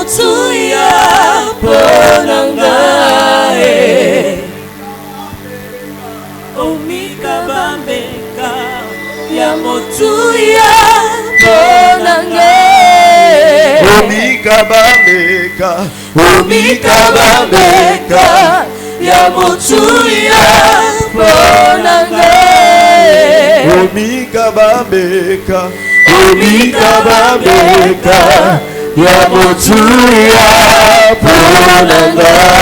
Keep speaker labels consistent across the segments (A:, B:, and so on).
A: motuya ponangae omikabambeka ya motuya ponangae
B: omikabambeka
A: ya motuya ponangae
B: omikabambeka
A: ya motuya ponangae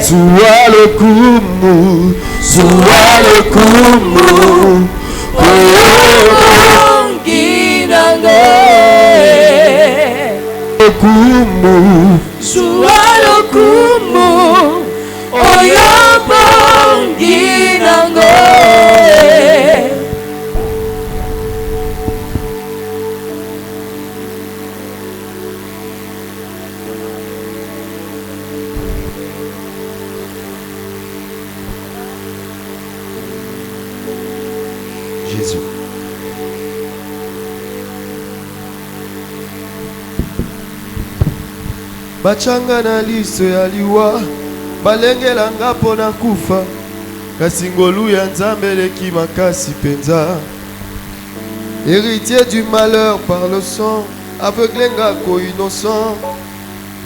B: Sois le kumu
A: oyobongi nangae Sois le kumu oyobongi nangae
B: Jésus. Bachanga na liso ya liwa balengelanga pona kufa kasi ngolu ya Nzambe eleki makasi penza. Héritier du malheur par le sang aveuglenga ko innocent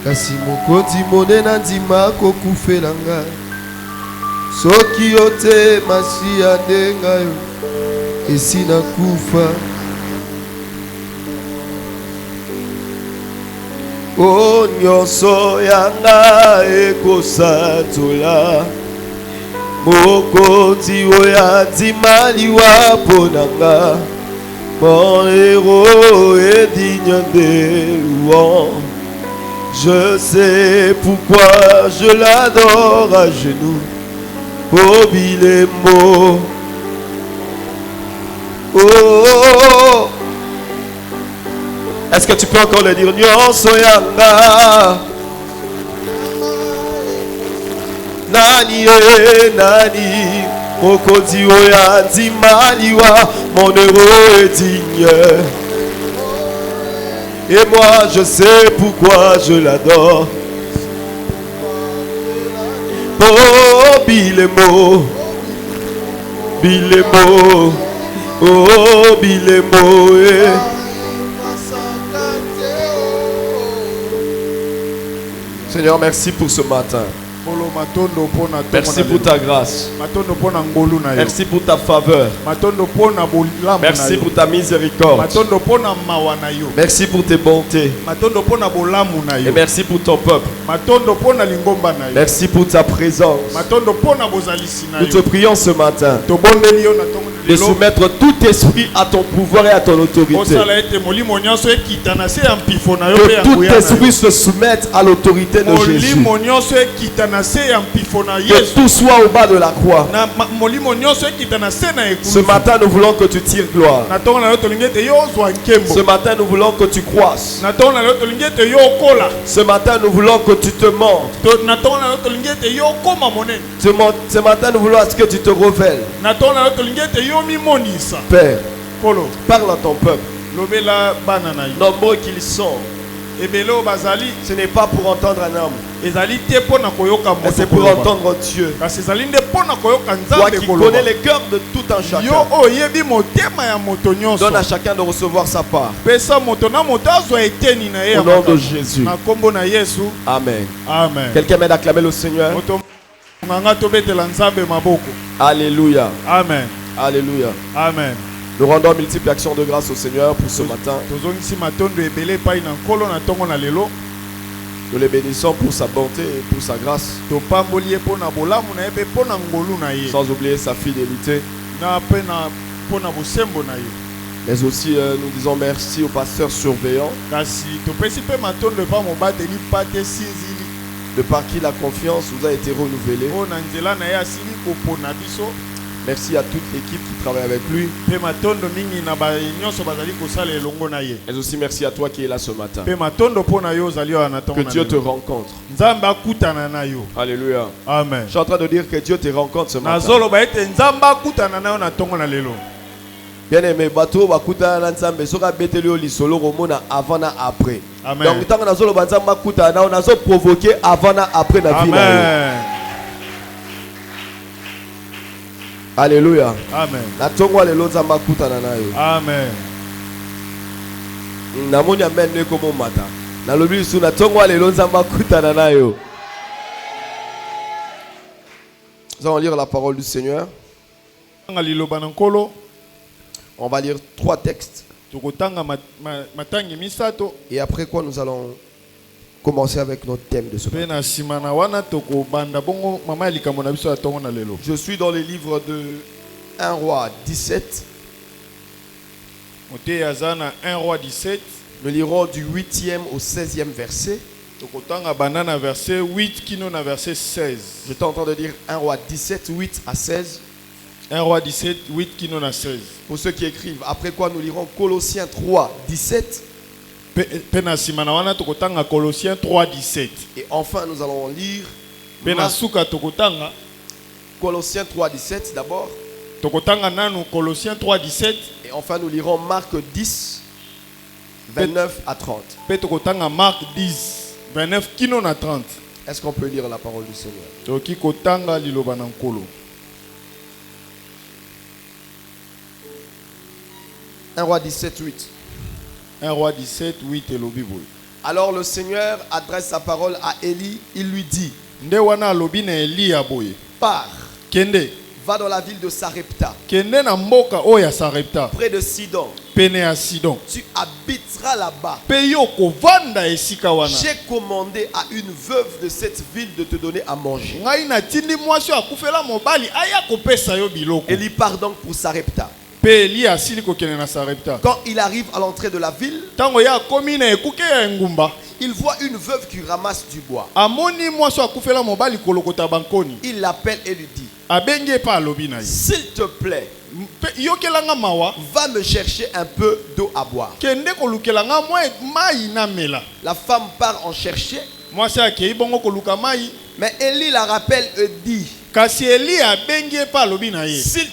B: kasi mokonzi monena ndima kokufelanga soki yote masiya ndenga yo esina kufa. O nyonso yanga ekosatola mokonzi oyo ndima liwa ponanga. Mon héros est digne de louange. Je sais pourquoi je l'adore à genoux. Oh Bilemo, oh. Est-ce que tu peux encore le dire? Nyonso yanga nani nani mokonzi oya ndima liwa. Mon héros est digne. Et moi je sais pourquoi je l'adore. Oh Bilemo, Bilemo, oh Bilemo, Seigneur, merci pour ce matin. Merci pour ta grâce. Merci pour ta faveur. Merci pour ta miséricorde. Merci pour tes bontés. Et merci pour ton peuple. Merci pour ta présence. Nous te prions ce matin de soumettre tout esprit à ton pouvoir et à ton autorité. Que tout esprit se soumette à l'autorité de Jésus. Que tout soit au bas de la croix. Ce matin, nous voulons que tu tires gloire. Ce matin, nous voulons que tu croisses. Ce matin, nous voulons que tu te montres. Ce matin, nous voulons que tu te révèles. Père, parle à ton peuple. Nombreux qu'ils sont, ce n'est pas pour entendre un homme, mais c'est pour entendre Dieu. Toi qui connais les cœurs de tout un chacun, donne à chacun de recevoir sa part. Au nom de Jésus. Amen.
C: Amen.
B: Quelqu'un m'aide à acclamer le Seigneur. Alléluia.
C: Amen.
B: Alléluia.
C: Amen.
B: Nous rendons multiples actions de grâce au Seigneur pour ce matin. Nous les bénissons pour sa bonté et pour sa grâce. Sans oublier sa fidélité. Mais aussi nous disons merci au pasteur surveillant, de par qui la confiance vous a été renouvelée. Merci à toute l'équipe qui travaille avec lui. Et aussi merci à toi qui es là ce matin. Que Dieu te rencontre. Alléluia.
C: Amen.
B: Je suis en train de dire que Dieu te rencontre ce matin. Bien aimé, bateau bakuta na nzambe soka betelio lisolo komona avant na après.
C: Amen.
B: Donc tant na zolo banza makuta na on a zo provoquer avant na après na vie na yo.
C: Amen.
B: Alléluia.
C: Amen.
B: Na tongo le lonza makuta na yo.
C: Amen.
B: Na moni amen ne komo mata. Na lobi su na tongo le lonza makuta na yo. Nous allons lire la parole du Seigneur. On va lire 3 textes. Et après quoi nous allons commencer avec notre thème de ce matin. Je suis dans le livre de 1 roi 17. Nous lirons du 8e au 16e verset. J'étais en train de dire 1 roi 17, 8 à 16.
C: 1 roi 17, 8 qui nous a 16.
B: Pour ceux qui écrivent, après quoi nous lirons Colossiens 3, 17.
C: Colossiens 3, 17.
B: Et enfin nous allons lire Colossiens 3, 17 d'abord.
C: Colossiens 3, 17.
B: Et enfin nous lirons Marc 10, 29 à 30.
C: Marc 10, 29 qui nous a 30.
B: Est-ce qu'on peut lire la parole du Seigneur? 1 roi 17, 8.
C: 1 roi 17, 8 et le Bible.
B: Alors le Seigneur adresse sa parole à Élie. Il lui dit: pars,
C: Kende.
B: va dans la ville de Sarepta,
C: Kende na mboka oya Sarepta.
B: près de Sidon.
C: Pene à Sidon.
B: Tu habiteras là-bas.
C: Peyo kovanda esika wana.
B: J'ai commandé à une veuve de cette ville de te donner à manger.
C: Ngai na tindi mwasi akufela mobali aya kopesa yo biloko.
B: Élie part donc pour Sarepta. Quand il arrive à l'entrée de la ville, il voit une veuve qui ramasse du bois. Il l'appelle et lui dit: s'il te plaît, va me chercher un peu d'eau à boire. La femme part en chercher. Mais Élie la rappelle et dit: s'il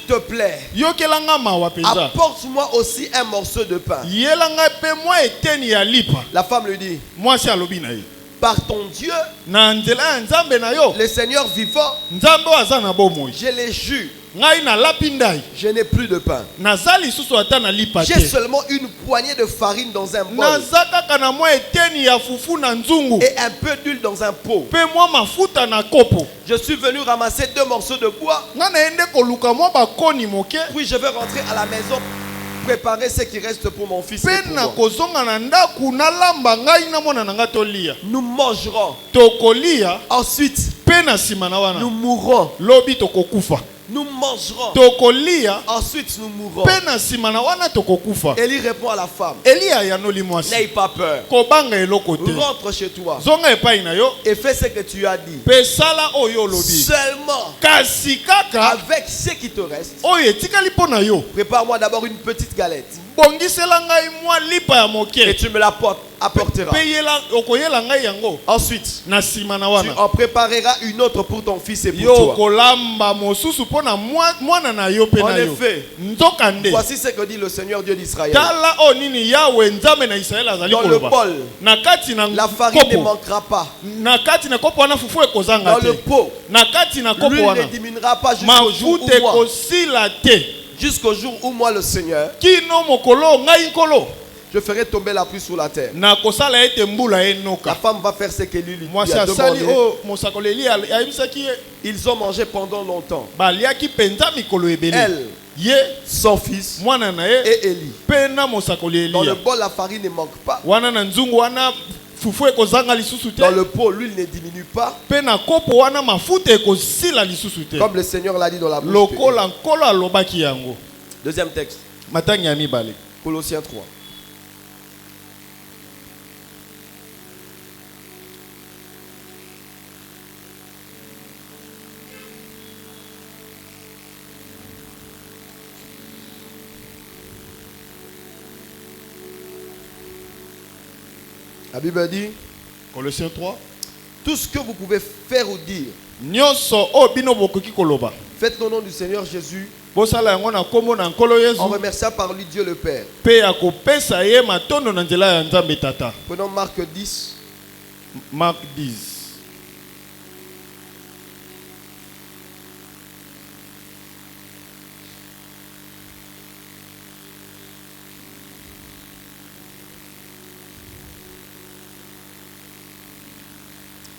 B: te plaît, apporte-moi aussi un morceau de pain. La femme lui dit: par ton Dieu, le Seigneur vivant, je les jure, je n'ai plus de pain. J'ai seulement une poignée de farine dans un bol et un peu d'huile dans un pot. Je suis venu ramasser 2 morceaux de bois. Puis je vais rentrer à la maison, préparer ce qui reste pour mon fils et pour moi. Nous mangerons. Ensuite, nous mourrons. Nous mangerons. Ensuite, nous mourrons. Élie répond à la femme: n'aie pas peur. Rentre chez toi et fais ce que tu as dit. Seulement, avec ce qui te reste, prépare-moi d'abord une petite galette et tu me l'apporteras. Ensuite, tu en prépareras une autre pour ton fils et pour toi. En effet, voici ce que dit le Seigneur Dieu d'Israël: dans le bol, la farine ne manquera pas. Dans le pot, l'huile ne diminuera pas jusqu'au jour où moi le Seigneur, je ferai tomber la pluie sur la terre. La femme va faire ce que lui a demandé. Ils ont mangé pendant longtemps. Elle, son fils et Élie. Dans le bol, la farine ne manque pas. Dans le pot, l'huile ne diminue pas. Comme le Seigneur l'a dit dans la bouche. Deuxième texte. Colossiens 3. La Bible dit:
C: Colossiens 3.
B: Tout ce que vous pouvez faire ou dire, faites au nom du Seigneur Jésus
C: En
B: remerciant par lui Dieu le Père.
C: Prenons
B: Marc 10.
C: Marc 10.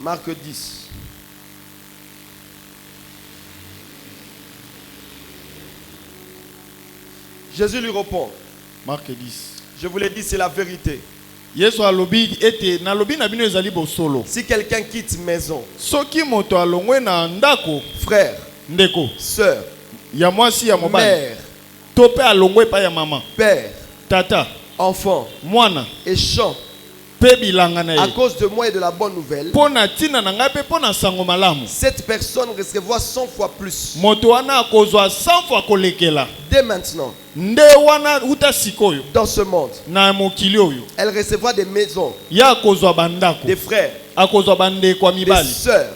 B: Marc 10. Jésus lui répond.
C: Marc 10.
B: Je vous l'ai dit, c'est la vérité. Si quelqu'un quitte maison, frère, soeur, mère, père,
C: tata,
B: enfant,
C: mwana,
B: et champ, à cause de moi et de la bonne nouvelle, cette personne recevra 100 fois plus. Dès maintenant, dans ce monde, elle recevra des maisons, des frères, des sœurs,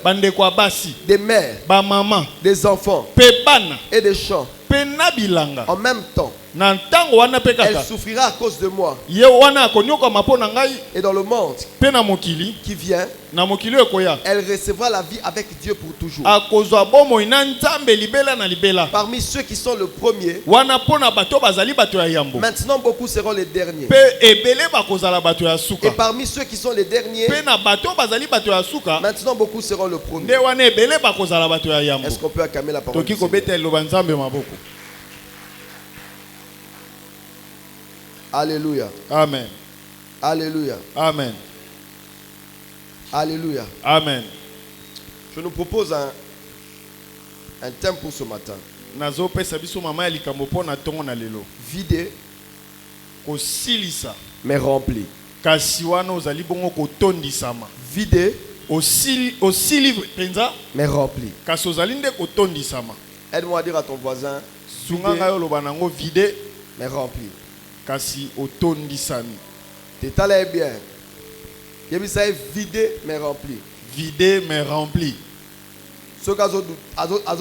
B: des mères, des enfants et des champs. En même temps, elle souffrira à cause de moi. Et dans le monde qui vient, elle recevra la vie avec Dieu pour toujours. Parmi ceux qui sont le premier, maintenant beaucoup seront les derniers. Et parmi ceux qui sont les derniers, maintenant beaucoup seront le premier. Est-ce qu'on peut acclamer la parole de Dieu? Alléluia.
C: Amen.
B: Alléluia.
C: Amen.
B: Alléluia.
C: Amen.
B: Je nous propose un thème pour ce matin. Vidé, mais rempli. Vidé, mais rempli. Aide-moi à dire à ton voisin, vidé, mais rempli. T'es allé bien. Yebisa est vidé mais rempli.
C: Vidé mais rempli.
B: Ce cas azo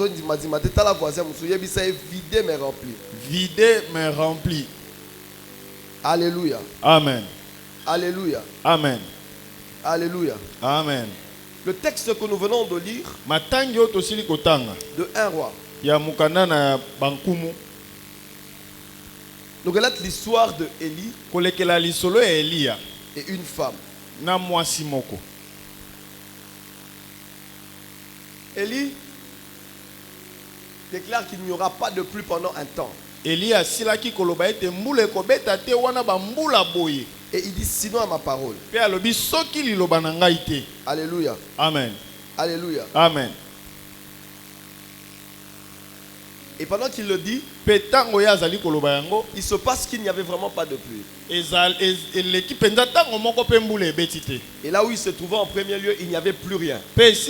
B: dit t'es la voisin musu yebisa est vidé mais rempli.
C: Vidé mais rempli.
B: Alléluia.
C: Amen.
B: Alléluia.
C: Amen.
B: Alléluia.
C: Amen.
B: Le texte que nous venons de lire de 1 roi. Nous relatons l'histoire de Élie et une femme. Élie déclare qu'il n'y aura pas de pluie pendant un temps. Et il dit sinon à ma parole. Alléluia.
C: Amen.
B: Alléluia.
C: Amen.
B: Et pendant qu'il le dit, il se passe qu'il n'y avait vraiment pas de pluie. Et là où il se trouvait en premier lieu, il n'y avait plus rien. Parce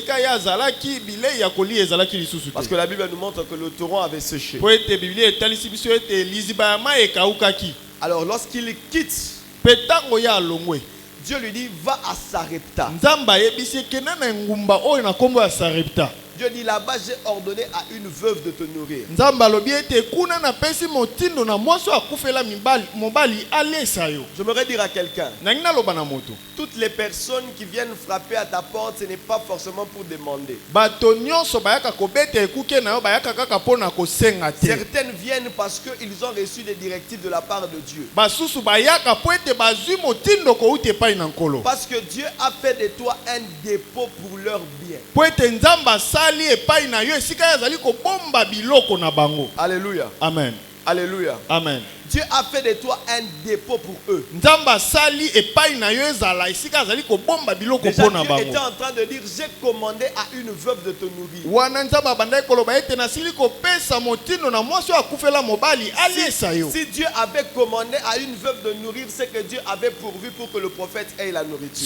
B: que la Bible nous montre que le torrent avait séché. Alors lorsqu'il quitte, Dieu lui dit va à Sarepta. Dieu dit là-bas j'ai ordonné à une veuve de te nourrir. J'aimerais dire à quelqu'un, toutes les personnes qui viennent frapper à ta porte, ce n'est pas forcément pour demander. Certaines viennent parce qu'ils ont reçu des directives de la part de Dieu. Parce que Dieu a fait de toi un dépôt pour leur bien. Alléluia.
C: Amen.
B: Alléluia.
C: Amen.
B: Dieu a fait de toi un dépôt pour eux.
C: Déjà,
B: Dieu était en train de dire j'ai commandé à une veuve de te nourrir. Si Dieu avait commandé à une veuve de nourrir, c'est que Dieu avait pourvu pour que le prophète ait la nourriture.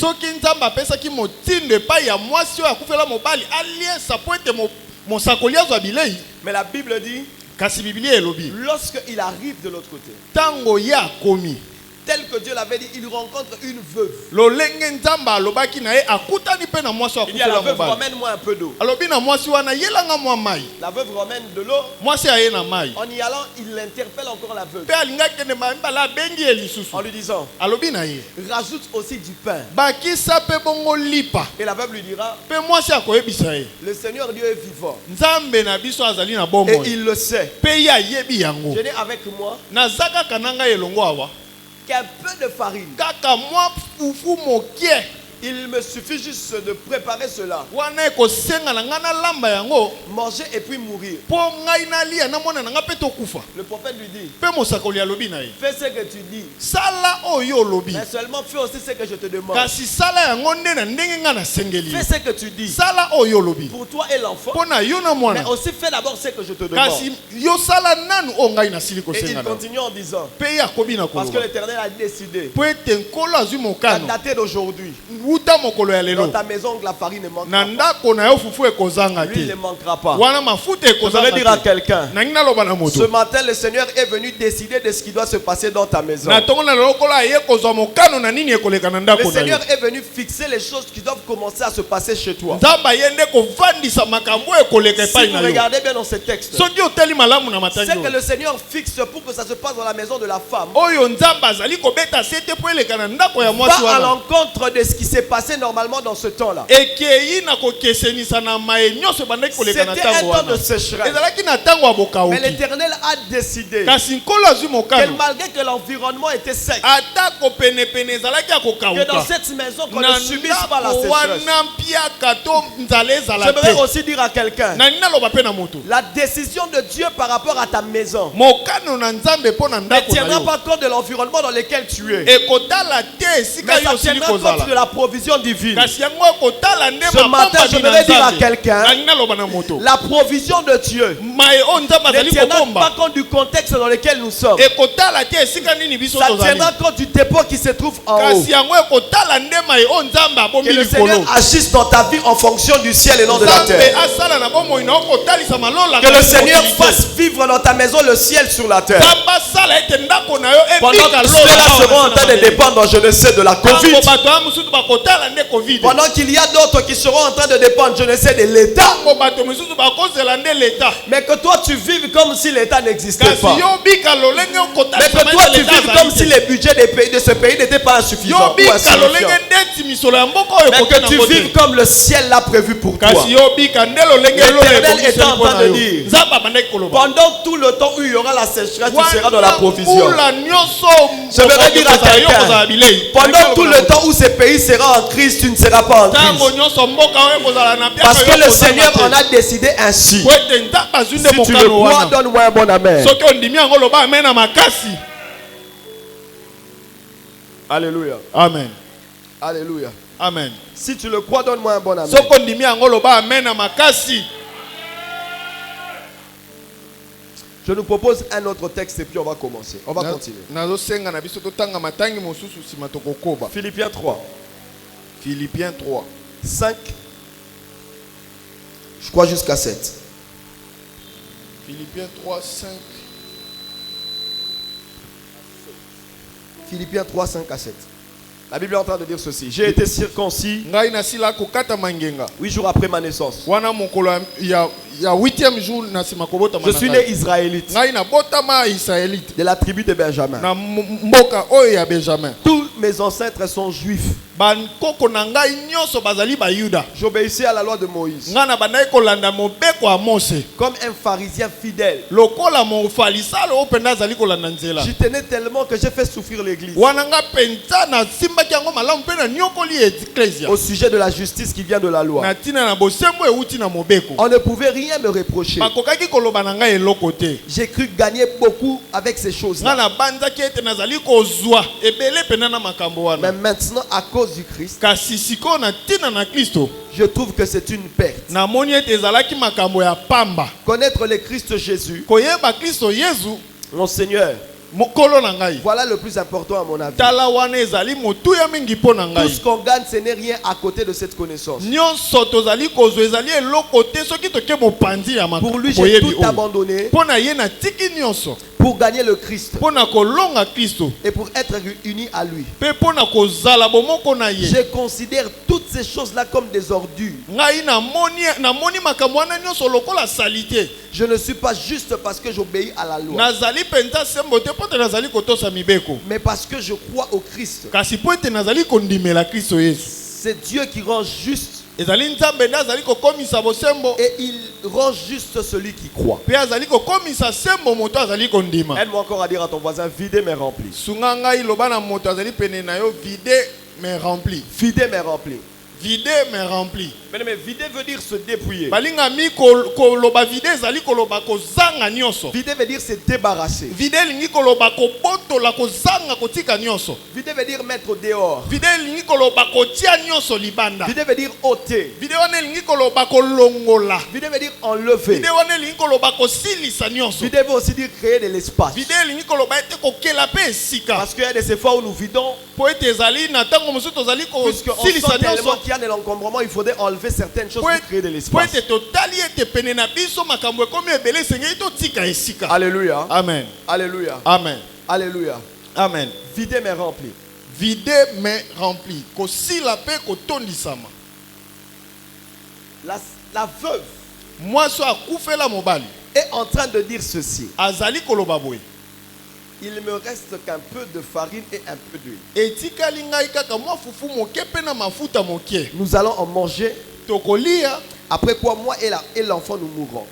B: Mais la Bible dit lorsqu'il arrive de l'autre côté,
D: tel que Dieu l'avait dit, il rencontre une veuve.
C: Il
D: Il y a la veuve, ramène-moi un peu d'eau. La veuve ramène de l'eau. En y allant, il interpelle encore la veuve. En lui disant, rajoute aussi du pain. Et la veuve lui dira, le Seigneur Dieu est vivant. Et il le sait. Je n'ai avec moi qu'un peu de farine. Il me suffit juste de préparer cela. Manger et puis mourir. Le prophète lui dit, fais ce que tu dis. Mais seulement fais aussi ce que je te demande. Fais ce que tu dis. Pour toi et l'enfant. Mais aussi fais d'abord ce que je te demande. Et il continue en disant, parce que l'Éternel a décidé qu'à dater d'aujourd'hui, dans ta maison, la farine ne manquera pas. Lui, il ne manquera pas. Je voudrais dire à quelqu'un, ce matin, le Seigneur est venu décider de ce qui doit se passer dans ta maison. Le Seigneur est venu fixer les choses qui doivent commencer à se passer chez toi. Si vous regardez bien dans ce texte, c'est que le Seigneur fixe pour que ça se passe dans la maison de la femme. Va à l'encontre de ce qui s'est passé normalement dans ce temps-là. C'était un temps de sécheresse. Mais l'Éternel a décidé que malgré que l'environnement était sec, que dans cette maison qu'on ne subisse pas la sécheresse. J'aimerais aussi dire à quelqu'un, la décision de Dieu par rapport à ta maison ne tiendra pas compte de l'environnement dans lequel tu es, mais ça tiendra compte de la provision divine. Ce matin, je voudrais dire à quelqu'un, la provision de Dieu ne tiendra pas compte du contexte dans lequel nous sommes. Ça tiendra compte du dépôt qui se trouve en haut. Que le Seigneur agisse dans ta vie en fonction du ciel et non de la terre. Que le Seigneur fasse vivre dans ta maison le ciel sur la terre. Pendant que ceux-là seront en train de dépendre, je ne sais, de la Covid. Pendant qu'il y a d'autres qui seront en train de dépendre, je ne sais, de l'État. Mais que toi tu vives comme si l'État n'existait pas. Mais que toi tu vives comme si les budgets de ce pays n'étaient pas insuffisants. Mais que tu vives comme le ciel l'a prévu pour toi. L'Éternel est en train de dire, pendant tout le temps où il y aura la sécheresse, tu seras dans la provision. Je voudrais dire à quelqu'un, pendant tout le temps où ce pays sera en crise, tu ne seras pas en crise. Parce que le Seigneur en a décidé ainsi. Si tu le crois, donne-moi un bon amen. Alléluia.
C: Amen.
D: Alléluia.
C: Amen.
D: Si tu le crois, donne-moi un bon amen. Je nous propose un autre texte et puis on va commencer. On va continuer. Philippiens 3.
C: Philippiens 3.
D: 5. Je crois jusqu'à 7.
C: Philippiens 3, 5.
D: Philippiens 3, 5 à 7. La Bible est en train de dire ceci. J'ai été circoncis 8 jours après ma naissance. Je suis né israélite de la tribu de Benjamin. Tous mes ancêtres sont juifs. J'obéissais à la loi de Moïse comme un pharisien fidèle. J'y tenais tellement que j'ai fait souffrir l'église au sujet de la justice qui vient de la loi. On ne pouvait rien me reprocher. J'ai cru gagner beaucoup avec ces choses-là. Mais maintenant, à cause du Christ, je trouve que c'est une perte. Connaître le Christ Jésus, mon Seigneur, voilà le plus important à mon avis. Tout ce qu'on gagne, ce n'est rien à côté de cette connaissance. Pour lui, j'ai tout abandonné pour gagner le Christ et pour être unis à lui. Je considère toutes ces choses-là comme des ordures. Je ne suis pas juste parce que j'obéis à la loi, mais parce que je crois au Christ. C'est Dieu qui rend juste. Et il rend juste celui qui croit. Aide-moi encore à dire à ton voisin, vider mais remplir. Vider mais remplir.
C: Vider mais rempli.
D: Mais vider veut dire se dépouiller. Vider veut dire se débarrasser. Vider veut dire mettre dehors. Vider veut dire ôter. Vider veut dire enlever. Vider veut aussi dire créer de l'espace. Parce qu'il y a des fois où nous vidons. Puisqu'on sent tellement qu'il y a de l'encombrement, il faudrait enlever certaines choses pour créer de l'espace. Alléluia.
C: Amen.
D: Alléluia.
C: Amen.
D: Alléluia.
C: Amen.
D: Vider mais rempli.
C: Vider mais rempli.
D: La veuve est en train de dire ceci. Il me reste qu'un peu de farine et un peu d'huile. Nous allons en manger. Après quoi, moi et l'enfant nous mourrons.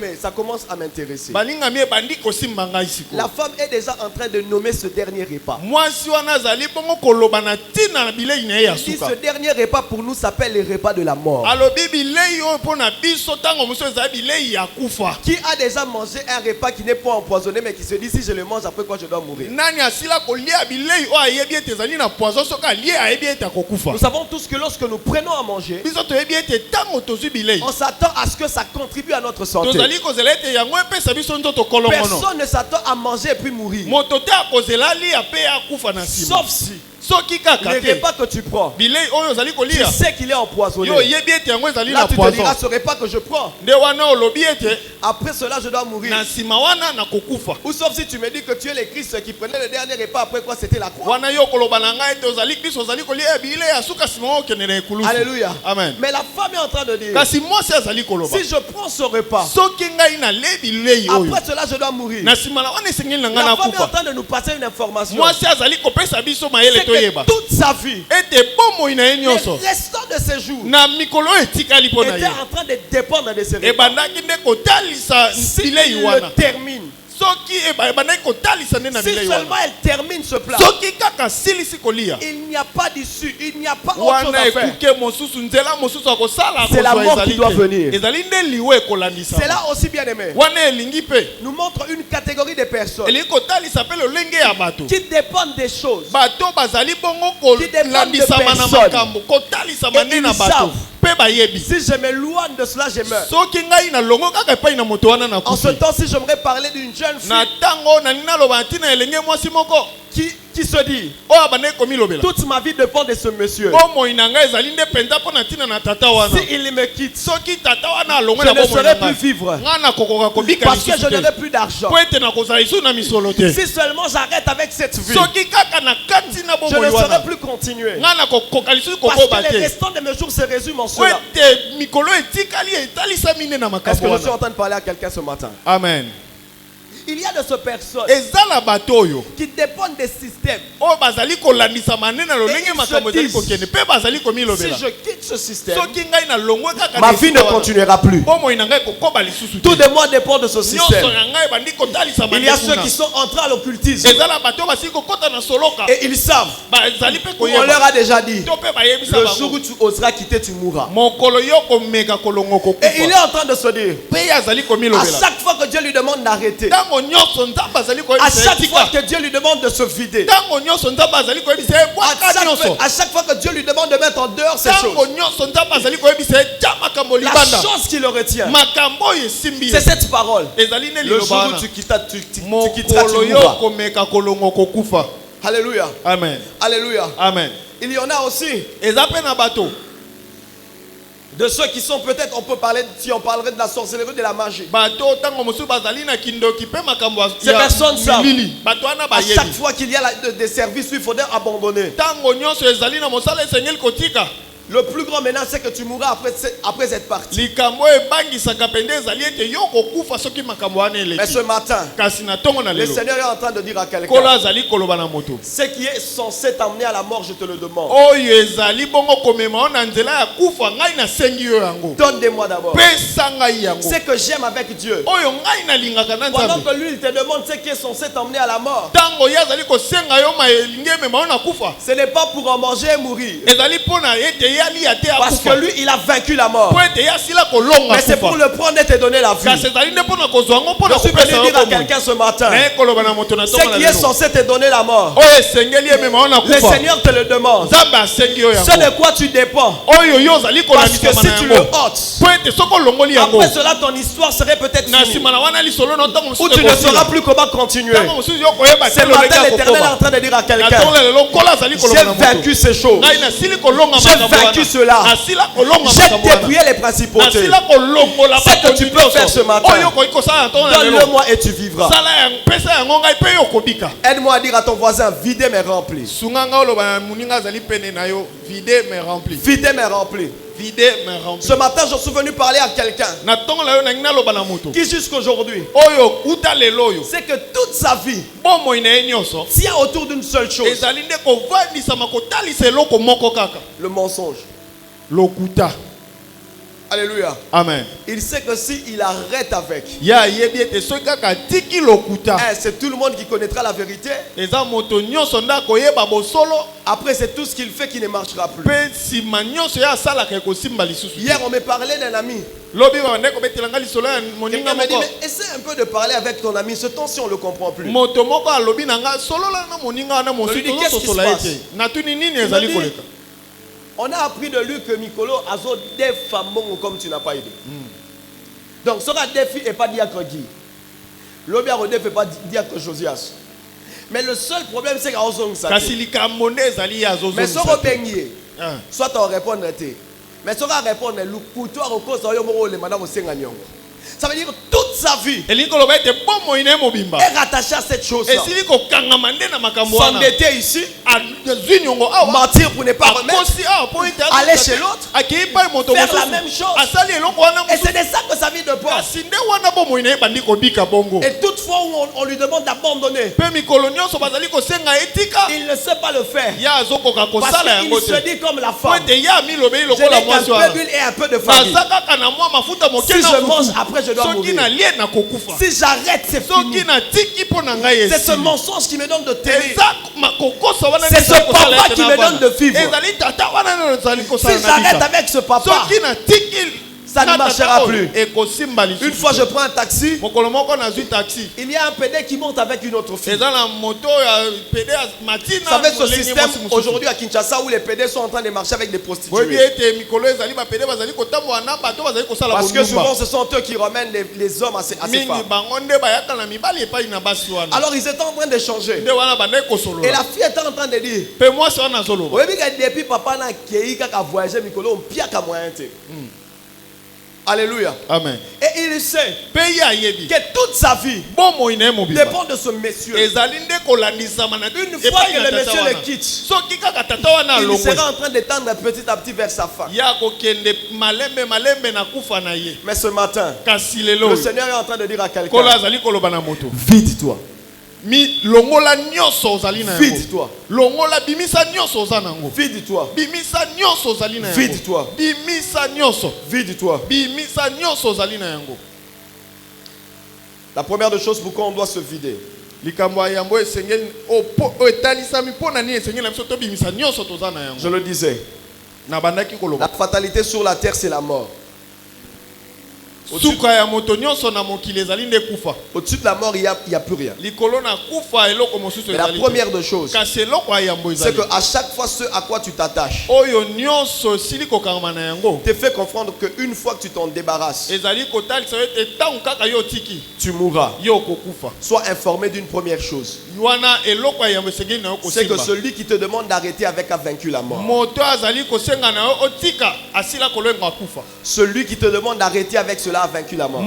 D: Mais ça commence à m'intéresser. La femme est déjà en train de nommer ce dernier repas. Ce dernier repas pour nous s'appelle le repas de la mort. Qui a déjà mangé un repas qui n'est pas empoisonné mais qui se dit si je le mange après quoi je dois mourir? Nous savons tous que lorsque nous prenons à manger, on s'attend à ce que ça contribue à notre santé. Personne ne s'attend à manger et puis mourir. Sauf si le repas que tu prends, tu sais qu'il est empoisonné. Là tu te diras, ce repas que je prends, après cela je dois mourir. Ou sauf si tu me dis que tu es le Christ qui prenait le dernier repas, après quoi c'était la croix. Alléluia.
C: Amen.
D: Mais la femme est en train de dire, si je prends ce repas, après cela je dois mourir. La femme est en train de nous passer une information. Toute sa vie, le restant de ses jours, était en train de dépendre de ses repas. Si il le termine, si seulement elle termine ce plat, il n'y a pas d'issue, il n'y a pas autre chose à faire. C'est la mort qui doit venir. C'est là aussi, bien aimé, nous montre une catégorie de personnes qui dépendent des choses, qui dépendent de personnes, et ils savent. Si je m'éloigne de cela, je meurs. En ce temps, si j'aimerais parler d'une jeune fille qui se dit, toute ma vie dépend de ce monsieur. Si il me quitte, je ne saurais plus vivre parce que je n'aurai plus d'argent. Si seulement j'arrête avec cette vie, je ne saurais plus continuer parce que le restant de mes jours se résume en cela. Est-ce que je suis en train de parler à quelqu'un ce matin?
C: Amen.
D: Il y a de ces personnes qui dépendent des systèmes. Si je quitte ce système, ma vie ne continuera plus. Tout de moi dépend de ce système. Il y a ceux qui sont entrés à l'occultisme et ils savent. On leur a déjà dit, le jour où tu oseras quitter, tu mourras. Et il est en train de se dire, à chaque fois que Dieu lui demande d'arrêter, à chaque fois que Dieu lui demande de se vider, à chaque fois que Dieu lui demande de mettre en dehors ces choses, la chose qui le retient, c'est cette parole. Le jour où tu quitteras, tu mourras. Alléluia.
C: Amen.
D: Alléluia.
C: Amen.
D: Il y en a aussi De ceux qui sont peut-être, on peut parler, si on parlerait de la sorcellerie, de la magie. Ces personnes savent. À chaque fois qu'il y a des services, il faudrait abandonner. Le plus grand menace, c'est que tu mourras après cette partie. Mais ce matin, le Seigneur est en train de dire à quelqu'un, ce qui est censé t'emmener à la mort, je te le demande. Donne-moi d'abord. Ce que j'aime avec Dieu, pendant que lui il te demande ce qui est censé t'emmener à la mort, ce n'est pas pour en manger et mourir. Parce que lui, il a vaincu la mort. Mais c'est pour le prendre et te donner la vie. Je suis venu dire à quelqu'un ce matin, ce qui est censé te donner la mort, le Seigneur te le demande. Ce de quoi tu dépends. Parce que si tu le ôtes, après cela, ton histoire serait peut-être finie. Ou tu ne sauras plus comment continuer. Ce matin, l'Éternel est en train de dire à quelqu'un, j'ai vaincu ces choses. J'ai vaincu cela. J'ai dépouillé les principautés. Ce que tu peux faire ce matin, donne-le-moi et tu vivras. Aide-moi à dire à ton voisin, vider mais remplir. Vider mais remplir. Ce matin, je suis venu parler à quelqu'un qui jusqu'aujourd'hui, c'est que toute sa vie tient autour d'une seule chose, le mensonge. Alléluia.
B: Amen.
D: Il sait que s'il arrête avec, c'est tout le monde qui connaîtra la vérité. Après, c'est tout ce qu'il fait qui ne marchera plus. Hier, on me parlait d'un ami. Il m'a dit, mais essaie un peu de parler avec ton ami. Ce temps-ci, on ne le comprend plus. Je lui dis, qu'est-ce qui se passe? On a appris de lui que Mikolo a des femmes comme tu n'as pas idée. Donc, ce sera des filles et pas diacre Guy. L'objet ne fait pas diacre Josias. Mais le seul problème, c'est qu'on ça. Mais ce qu'on baigné, soit on répond, mais ce qu'on répond, le couteau à cause de madame au Sengagnon. Ça veut dire que toute sa vie est rattachée à cette chose-là. S'endetter ici, mentir pour ne pas remettre, aller chez l'autre, faire la même chose. Et c'est de ça que sa vie dépend. Et toutefois où on lui demande d'abandonner, il ne sait pas le faire. Parce qu'il se dit comme la femme, je n'ai qu'un peu d'huile et un peu de farine. Si je mange après, je dois mourir. Si j'arrête, c'est fini. C'est ce mensonge qui me donne de tenir. C'est ce papa qui me donne de vivre. Si j'arrête avec ce papa, ça ne marchera plus. Une fois je prends un taxi, il y a un PD qui monte avec une autre fille. Vous savez ce système aujourd'hui à Kinshasa où les PD sont en train de marcher avec des prostituées. Parce que souvent ce sont eux qui ramènent les hommes à ces femmes. Alors ils étaient en train d'échanger. Et la fille était en train de dire, depuis papa n'a voyagé Mikolo, pire qu'à moyen. Alléluia.
B: Amen.
D: Et il sait que toute sa vie dépend de ce monsieur. Une fois que le monsieur le quitte, il sera en train d'étendre petit à petit vers sa femme. Mais ce matin, le Seigneur est en train de dire à quelqu'un, vide-toi. Vide-toi. Vide-toi. Vide-toi. Vide-toi. La première des choses, pourquoi on doit se vider? Je le disais. La fatalité sur la terre, c'est la mort.
C: Au-dessus de
D: la mort, il n'y a plus rien. Mais la première des choses, c'est qu'à chaque fois ce à quoi tu t'attaches te fait comprendre qu'une fois que tu t'en débarrasses, tu mourras. Sois informé d'une première chose. C'est que celui qui te demande d'arrêter avec a vaincu la mort. Celui qui te demande d'arrêter avec cela a vaincu la mort.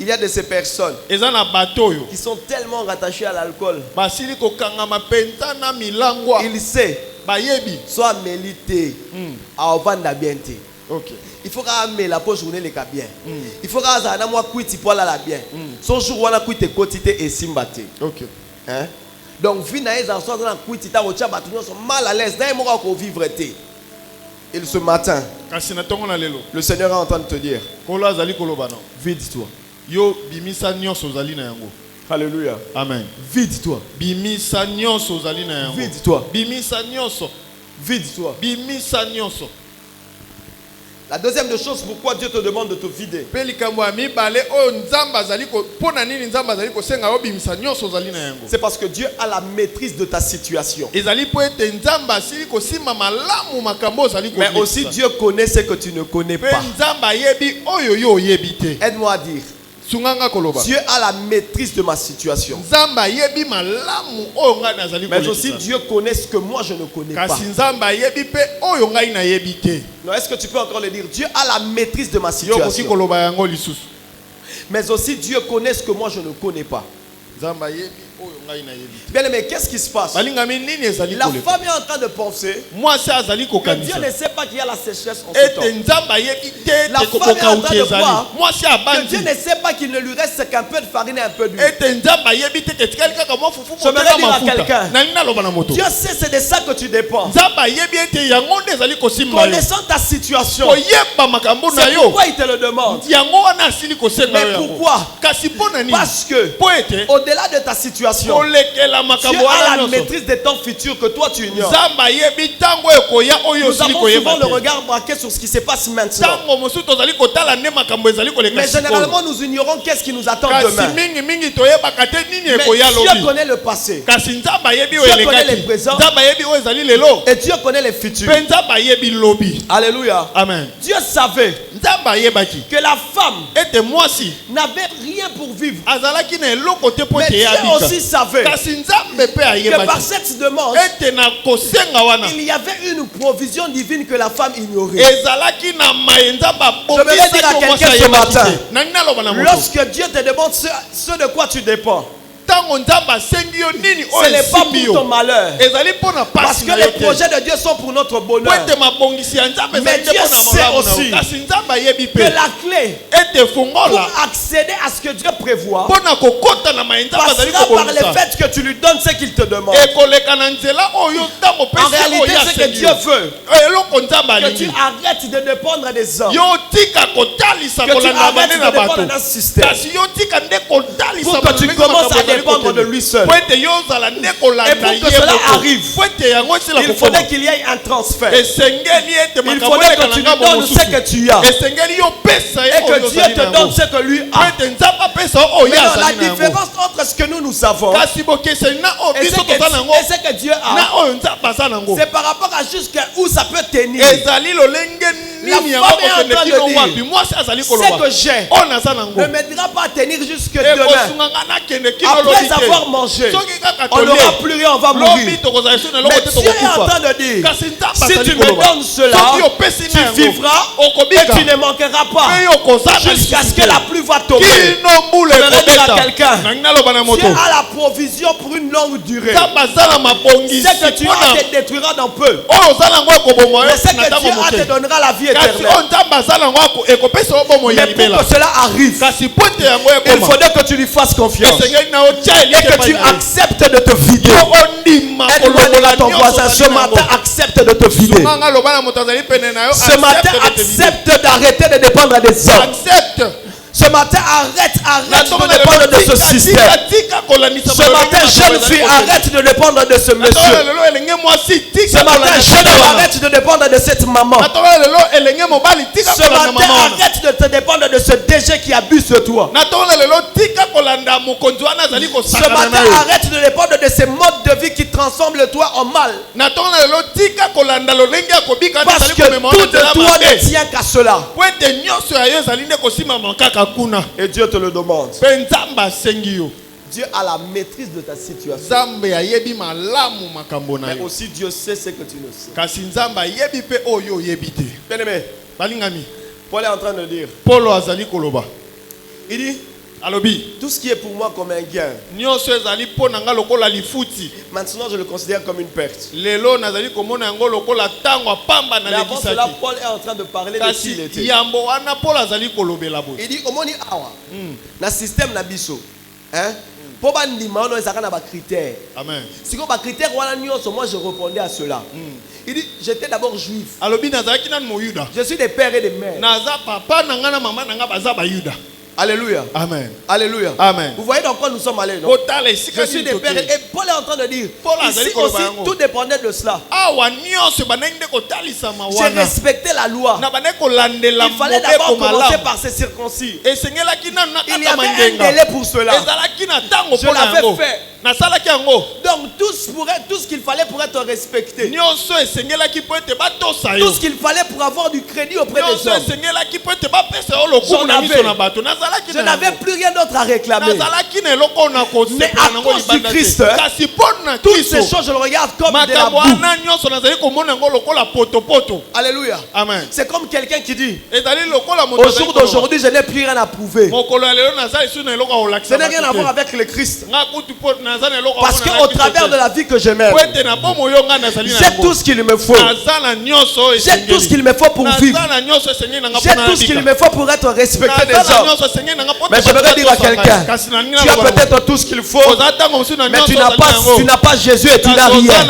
D: Il y a de ces personnes qui sont tellement rattachées à l'alcool. Il sait, soit mélité, à ovanda biente. Il faut que la poche journée les bien. Il faut que la moi quitte pour la bien. Son jour on a quitte quotité et simbate. Hein? Donc vie na les enfants dans quitte ta ocha batuno sont mal à l'aise. D'ailleurs moi qu'on vivre été. Et ce matin, le Seigneur est en train de te dire, vide-toi. Alléluia.
C: Amen.
D: Vide-toi.
C: Vide-toi.
D: Vide-toi. La deuxième des choses, pourquoi Dieu te demande de te vider, c'est parce que Dieu a la maîtrise de ta situation. Mais aussi Dieu connaît ce que tu ne connais pas. Aide-moi à dire, Dieu a la maîtrise de ma situation. Mais aussi Dieu connaît ce que moi je ne connais pas. Non, est-ce que tu peux encore le dire? Dieu a la maîtrise de ma situation. Mais aussi Dieu connaît ce que moi je ne connais pas. Bien aimé, qu'est-ce qui se passe? La femme est en train de penser que Dieu ne sait pas qu'il y a la sécheresse en ce temps. La femme est en train de croire que Dieu ne sait pas qu'il ne lui reste qu'un peu de farine et un peu d'huile. Je me dire à quelqu'un, Dieu sait c'est de ça que tu dépends. Connaissant ta situation, c'est pourquoi il te le demande. Mais pourquoi? Parce que au-delà de ta situation, Dieu a la maîtrise des temps futurs que toi tu ignores. Nous avons souvent le regard braqué sur ce qui se passe maintenant. Mais généralement nous ignorons qu'est-ce qui nous attend demain. Mais Dieu connaît le passé. Dieu connaît le présent. Et Dieu connaît le futur. Alléluia.
C: Amen.
D: Dieu savait que la femme n'avait rien pour vivre. Mais Dieu aussi savait que par cette demande, il y avait une provision divine que la femme ignorait. Je vais dire à quelqu'un ce matin, lorsque Dieu te demande ce de quoi tu dépends, ce n'est pas pour ton malheur. Parce que les projets de Dieu sont pour notre bonheur. Mais Dieu sait aussi que la clé pour accéder à ce que Dieu prévoit passera par le fait que tu lui donnes ce qu'il te demande. En réalité, ce que Dieu veut, que tu arrêtes de dépendre des hommes, que tu arrêtes de dépendre d'un système, pour que tu commences à dépendre de lui seul. Et pour que cela arrive, il faudrait qu'il y ait un transfert. Il faudrait que tu lui donnes ce que tu as et que Dieu te donne ce que lui a. Mais la différence entre ce que nous savons et ce que Dieu a, c'est par rapport à jusqu'où ça peut tenir. La femme est en train de dire, ce que j'ai ne m'aidera pas à tenir jusque demain. Après avoir mangé, on n'aura plus rien, on va mourir. Mais Dieu est en train de dire, si tu me donnes cela, tu vivras et tu ne manqueras pas jusqu'à ce que la pluie va tomber. Je vais dire à quelqu'un, Dieu a la provision pour une longue durée. Ce que tu as te détruira dans peu. Mais ce que Dieu a te donnera la vie éternelle. Mais pour que cela arrive, il faudrait que tu lui fasses confiance et que tu acceptes de te vider. Aide-moi à dire à ton voisin, ce matin accepte de te vider. Ce matin accepte d'arrêter de dépendre des hommes. Ce matin, arrête de dépendre de ce système. Ce matin, jeune fille, arrête de dépendre de ce monsieur. Ce matin, jeune homme, arrête de dépendre de cette maman. Ce matin, arrête de te dépendre de ce DG qui abuse de toi. Ce matin, arrête de dépendre de ces modes de vie qui transforment le toi en mal. Parce que tout de toi ne tient qu'à cela. Et Dieu te le demande. Dieu a la maîtrise de ta situation. Mais aussi Dieu sait ce que tu ne sais. Bien-aimé, Paul est en train de dire. Il dit, tout ce qui est pour moi comme un gain, maintenant je le considère comme une perte. Mais avant cela, Paul est en train de parler de qui il était. Il dit, omoni awa, na système na biso, hein? Pour bandima, on a des critères. Amen. Si on a des critères, moi je répondais à cela. Il dit, j'étais d'abord juif. Je suis des pères et des mères. Alléluia. Amen. Alléluia. Amen. Vous voyez dans quoi nous sommes allés, non? Je suis des pères. Et Paul est en train de dire, ici aussi, tout dépendait de cela. J'ai respecté la loi. Il fallait d'abord commencer par se circoncire. Il y avait un délai pour cela. Je l'avais fait. Donc tout ce qu'il fallait pour être respecté, tout ce qu'il fallait pour avoir du crédit auprès des hommes, je n'avais plus rien d'autre à réclamer. Mais à cause du Christ, toutes ces choses je le regarde comme de la boue. Alléluia. Amen. C'est comme quelqu'un qui dit, au jour d'aujourd'hui je n'ai plus rien à prouver. Ce n'est rien à voir avec le Christ. Parce qu'au travers de la vie que je mène, j'ai tout ce qu'il me faut. J'ai tout ce qu'il me faut pour vivre. J'ai tout ce qu'il me faut pour être respecté des hommes. Mais je voudrais dire à quelqu'un, tu as peut-être tout ce qu'il faut, mais tu n'as pas Jésus et tu n'as rien.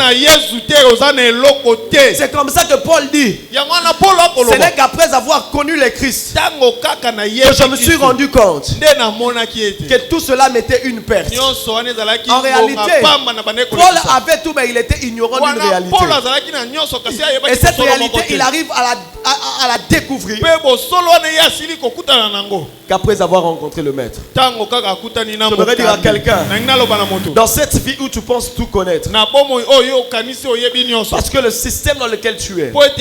D: C'est comme ça que Paul dit, ce n'est qu'après avoir connu le Christ que je me suis rendu compte que tout cela m'était une perte. En réalité, Paul avait tout, mais il était ignorant d'une réalité. Et cette réalité, il arrive à la découvrir qu'après avoir rencontré le maître. Je voudrais dire à quelqu'un, dans cette vie où tu penses tout connaître, parce que le système dans lequel tu es, parce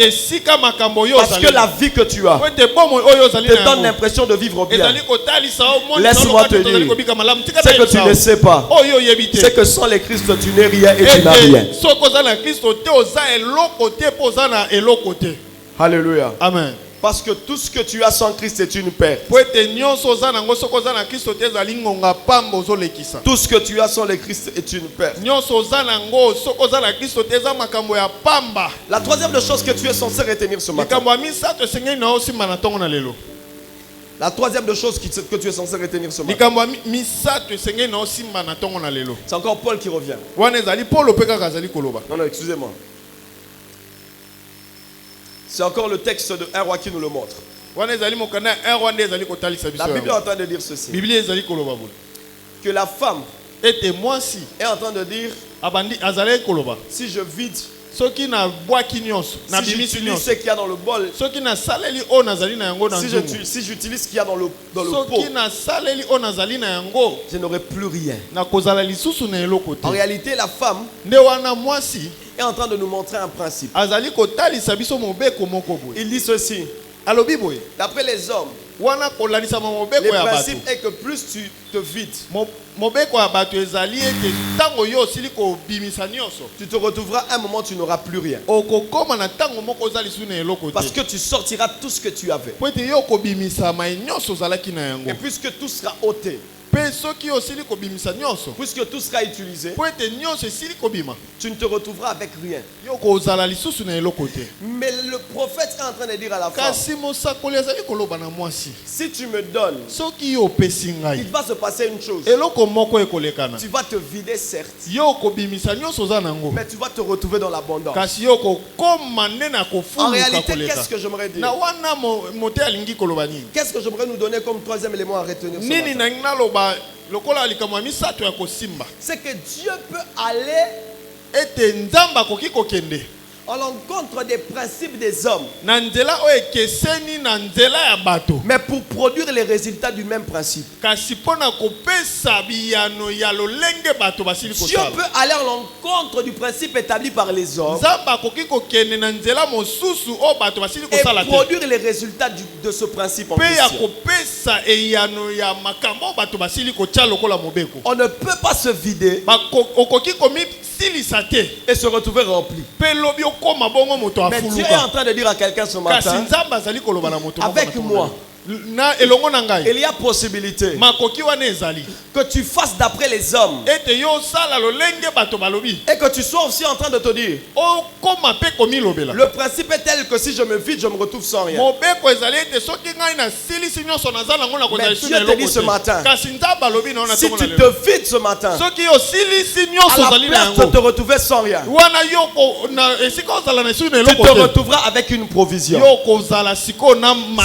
D: que la vie que tu as te donne l'impression de vivre bien, laisse-moi te dire, c'est que tu ne sais pas, c'est que sans les Christ tu n'es rien et tu n'as rien. Alléluia. Amen. Parce que tout ce que tu as sans Christ est une perte. Tout ce que tu as sans le Christ est une perte. La troisième des choses que tu es censé retenir ce matin. La troisième des choses que tu es censé retenir ce matin. C'est encore Paul qui revient. Non, excusez-moi. C'est encore le texte de 1 roi qui nous le montre. La Bible est en train de dire ceci. Que la femme est en train de dire, si je vide, si j'utilise ce qu'il y a dans le bol, si j'utilise ce qu'il y a dans le pot, je n'aurai plus rien. En réalité, la femme est en train de nous montrer un principe. Il dit ceci. D'après les hommes, le principe est que plus tu te vides, tu te retrouveras un moment où tu n'auras plus rien. Parce que tu sortiras tout ce que tu avais. Et puisque tout sera ôté, Puisque tout sera utilisé, tu ne te retrouveras avec rien. Mais le prophète est en train de dire à la femme, si tu me donnes, il va se passer une chose. Tu vas te vider certes, mais tu vas te retrouver dans l'abondance. En réalité, qu'est-ce que j'aimerais dire? Qu'est-ce que j'aimerais nous donner comme troisième élément à retenir ce matin? C'est que Dieu peut aller à l'encontre des principes des hommes, mais pour produire les résultats du même principe. Dieu peut aller à l'encontre du principe établi par les hommes et produire les résultats de ce principe en question. On ne peut pas se vider et se retrouver rempli. Mais Dieu est en train de dire à quelqu'un ce matin, avec moi, il y a possibilité que tu fasses d'après les hommes et que tu sois aussi en train de te dire, le principe est tel que si je me vide, je me retrouve sans rien. Mais Dieu te dit ce matin, si tu te vides ce matin, à la place de te retrouver sans rien, tu te retrouveras avec une provision.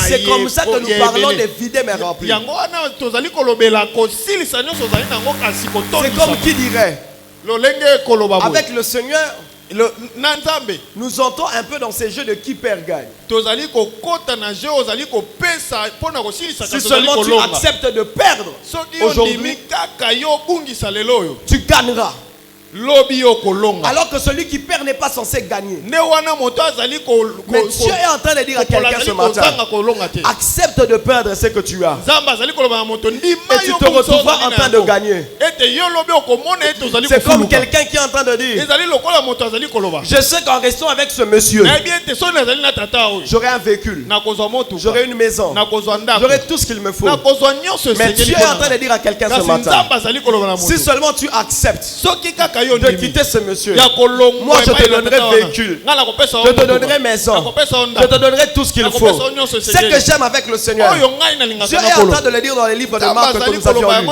D: C'est comme ça que nous parlons de vider mais remplir. C'est comme qui dirait, avec le Seigneur, nous entrons un peu dans ces jeux de qui perd gagne. Si seulement tu acceptes de perdre aujourd'hui, tu gagneras. Alors que celui qui perd n'est pas censé gagner. Mais Dieu est en train de dire à quelqu'un ce matin, accepte de perdre ce que tu as et tu te retrouveras en train de gagner. C'est comme quelqu'un qui est en train de dire, je sais qu'en restant avec ce monsieur, j'aurai un véhicule, j'aurai une maison, j'aurai tout ce qu'il me faut. Mais Dieu est en train de dire à quelqu'un ce matin, si seulement tu acceptes de quitter ce monsieur, moi je te donnerai véhicule, je te donnerai maison, je te donnerai tout ce qu'il faut. Ce que j'aime avec le Seigneur, Dieu est en train de le dire dans les livres de Marc que nous avions lu.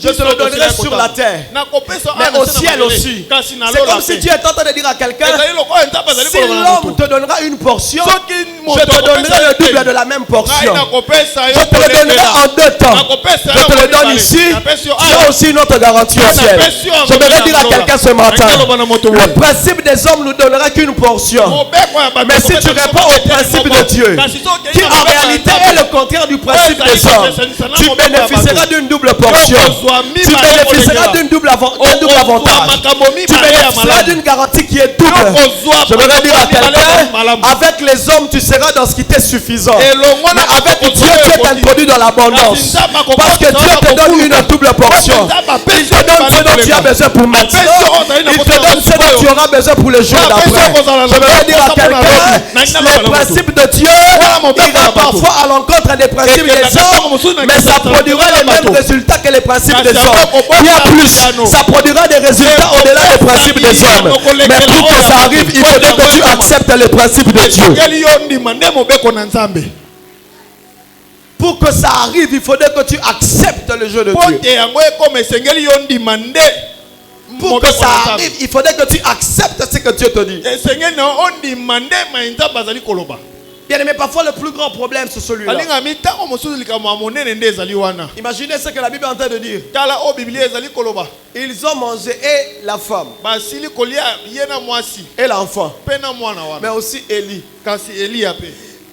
D: Je te le donnerai sur la terre, mais au ciel aussi. C'est comme si Dieu est en train de dire à quelqu'un, si l'homme te donnera une portion, je te donnerai le double de la même portion. Je te le donnerai en 2 temps. Je te le donne ici, tu as aussi une autre garantie au ciel. Je voudrais dire à quelqu'un ce matin, le principe des hommes nous donnera qu'une portion. Mais si tu réponds au principe de Dieu, qui en réalité est le contraire du principe des hommes, tu bénéficieras d'une double portion. Tu bénéficieras d'un double avantage. Tu bénéficieras d'une garantie qui est double. Je voudrais dire à quelqu'un, avec les hommes tu seras dans ce qui t'est suffisant. Mais avec Dieu tu es introduit dans l'abondance. Parce que Dieu te donne une double portion. Il te donne ce dont tu as besoin pour maintenant. Il te donne ce dont tu auras besoin pour le jour d'après. Je voudrais dire à quelqu'un, les principes de Dieu ira parfois à l'encontre des principes des hommes, mais ça produira les mêmes résultats que les principes des hommes. Bien plus, ça produira des résultats au-delà des principes des hommes. Mais pour que ça arrive, il faudrait que tu acceptes les principes de Dieu. Pour que ça arrive, il faudrait que tu acceptes le jeu de Dieu. Pour que ça arrive, il faudrait que tu acceptes ce que Dieu te dit. Bien aimé, parfois le plus grand problème c'est celui-là. Imaginez ce que la Bible est en train de dire. Ils ont mangé et la femme et l'enfant, mais aussi Élie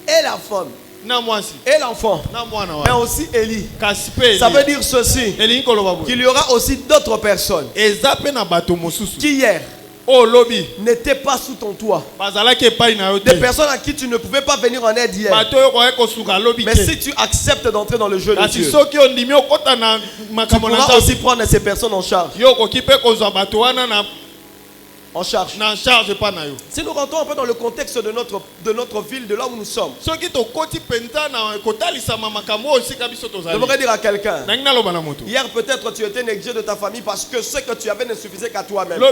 D: et la femme et l'enfant, mais aussi Élie. Ça veut dire ceci, qu'il y aura aussi d'autres personnes qui hier n'étaient pas sous ton toit. Des personnes à qui tu ne pouvais pas venir en aide hier. Mais si tu acceptes d'entrer dans le jeu de Dieu, tu pourras aussi prendre ces personnes en charge. en charge. Si nous rentrons un peu dans le contexte de notre ville, de là où nous sommes, j'aimerais dire à quelqu'un, hier peut-être tu étais négligé de ta famille parce que ce que tu avais ne suffisait qu'à toi-même. Tu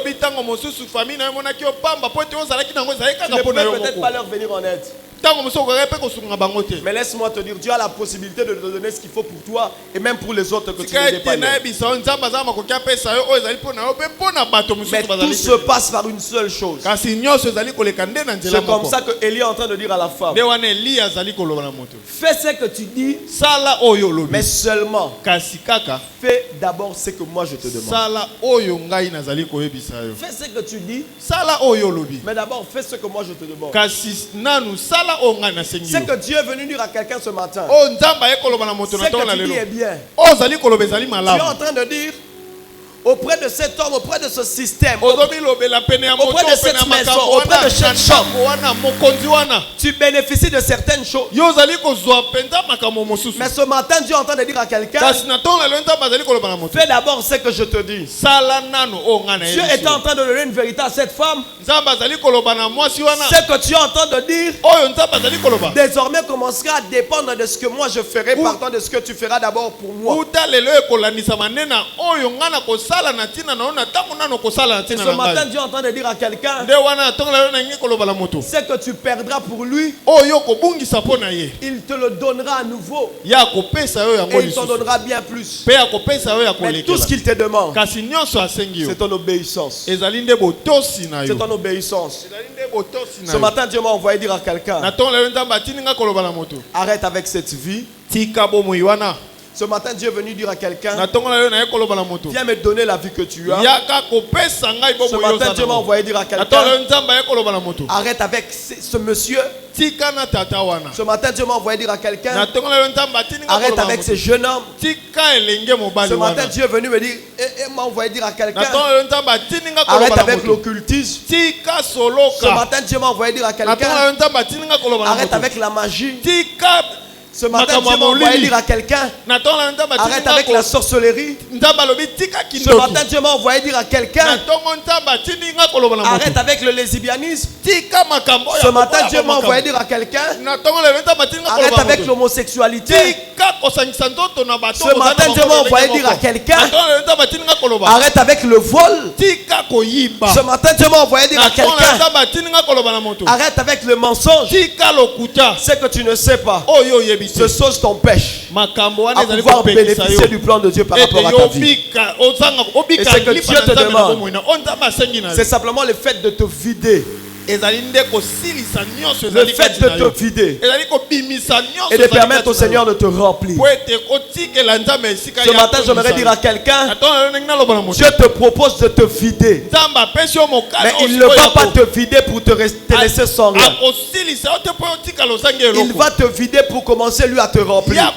D: ne pouvais peut-être pas leur venir en aide. Mais laisse-moi te dire, Dieu a la possibilité de te donner ce qu'il faut pour toi et même pour les autres que tu ne pas. Mais tout se passe par une seule chose. C'est comme ça que Élie est en train de dire à la femme, fais ce que tu dis, mais seulement fais d'abord ce que moi je te demande. Fais ce que tu dis, mais d'abord fais ce que moi je te demande. C'est que Dieu est venu dire à quelqu'un ce matin. C'est que tu dis est bien. Tu es en train de dire auprès de cet homme, auprès de ce système, auprès de cette maison, auprès de cette chambre, tu bénéficies de certaines choses. Mais ce matin, Dieu est en train de dire à quelqu'un, fais d'abord ce que je te dis. Dieu était en train de donner une vérité à cette femme. Ce que tu es en train de dire désormais commencera à dépendre de ce que moi je ferai, partant de ce que tu feras d'abord pour moi. Ce matin, Dieu est en train de dire à quelqu'un, ce que tu perdras pour lui, il te le donnera à nouveau. Et il t'en donnera bien plus. Mais tout ce qu'il te demande, c'est ton obéissance. C'est ton obéissance. Ce matin, Dieu m'a envoyé dire à quelqu'un, arrête avec cette vie. Ce matin, Dieu est venu dire à quelqu'un, viens me donner la vie que tu as. Ce matin, Dieu m'a envoyé dire à quelqu'un, arrête avec ce monsieur. Ce matin, Dieu m'a envoyé dire à quelqu'un, arrête avec ce jeune homme. Ce matin, Dieu est venu me dire, et m'a envoyé dire à quelqu'un, arrête avec l'occultisme. Ce matin, Dieu m'a envoyé dire à quelqu'un, arrête avec la magie. Ce matin, Dieu m'a envoyé dire à quelqu'un, arrête avec la sorcellerie. Ce matin, Dieu m'a envoyé dire à quelqu'un, arrête avec le lesbianisme. Ce matin, Dieu m'a envoyé dire à quelqu'un, arrête avec l'homosexualité. Ce matin, Dieu m'a envoyé dire à quelqu'un, arrête avec le vol. Ce matin, Dieu m'a envoyé dire à quelqu'un, arrête avec le mensonge. Ce que tu ne sais pas, ce chose t'empêche à pouvoir bénéficier du plan de Dieu par rapport à ta vie. Et ce que Dieu te demande, c'est simplement le fait de te vider. Le fait de te vider et de permettre au Seigneur de te remplir. Ce matin, j'aimerais dire à quelqu'un, Dieu te propose de te vider, mais il ne va pas te vider pour te laisser sans rien. Il va te vider pour commencer lui à te remplir.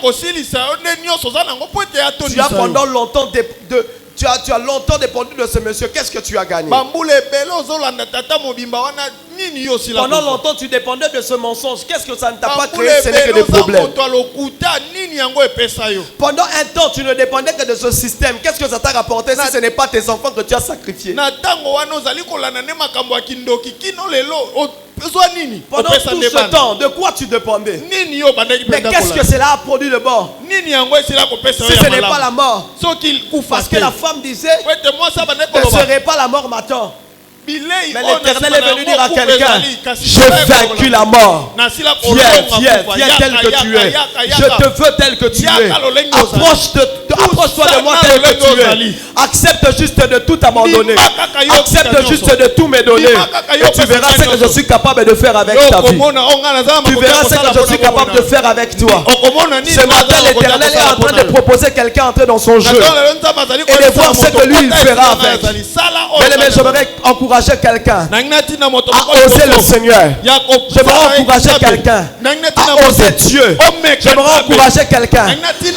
D: Tu as pendant longtemps tu as longtemps dépendu de ce monsieur. Qu'est-ce que tu as gagné? Pendant longtemps, tu dépendais de ce mensonge. Qu'est-ce que ça ne t'a pas créé? Ce n'est que des problèmes. Pendant un temps, tu ne dépendais que de ce système. Qu'est-ce que ça t'a rapporté si ce n'est pas tes enfants que tu as sacrifiés? Pendant tout ce temps, de quoi tu dépendais? Mais qu'est-ce que cela a produit de bon? Si ce n'est pas la mort. Parce que la femme disait, ne serait pas la mort m'attend. Mais l'Éternel est venu dire à quelqu'un, j'ai vaincu la mort. Viens tel que tu es. Je te veux tel que tu es. Approche-toi de moi tel que tu es. Accepte juste de tout abandonner. Accepte juste de tout me donner. Et tu verras ce que je suis capable de faire avec ta vie. Tu verras ce que je suis capable de faire avec toi. Ce matin, l'Éternel est en train de proposer quelqu'un à entrer dans son jeu et de voir ce que lui il fera avec. Mais j'aimerais encourager quelqu'un à oser le Seigneur. J'aimerais encourager quelqu'un à oser Dieu. J'aimerais encourager quelqu'un à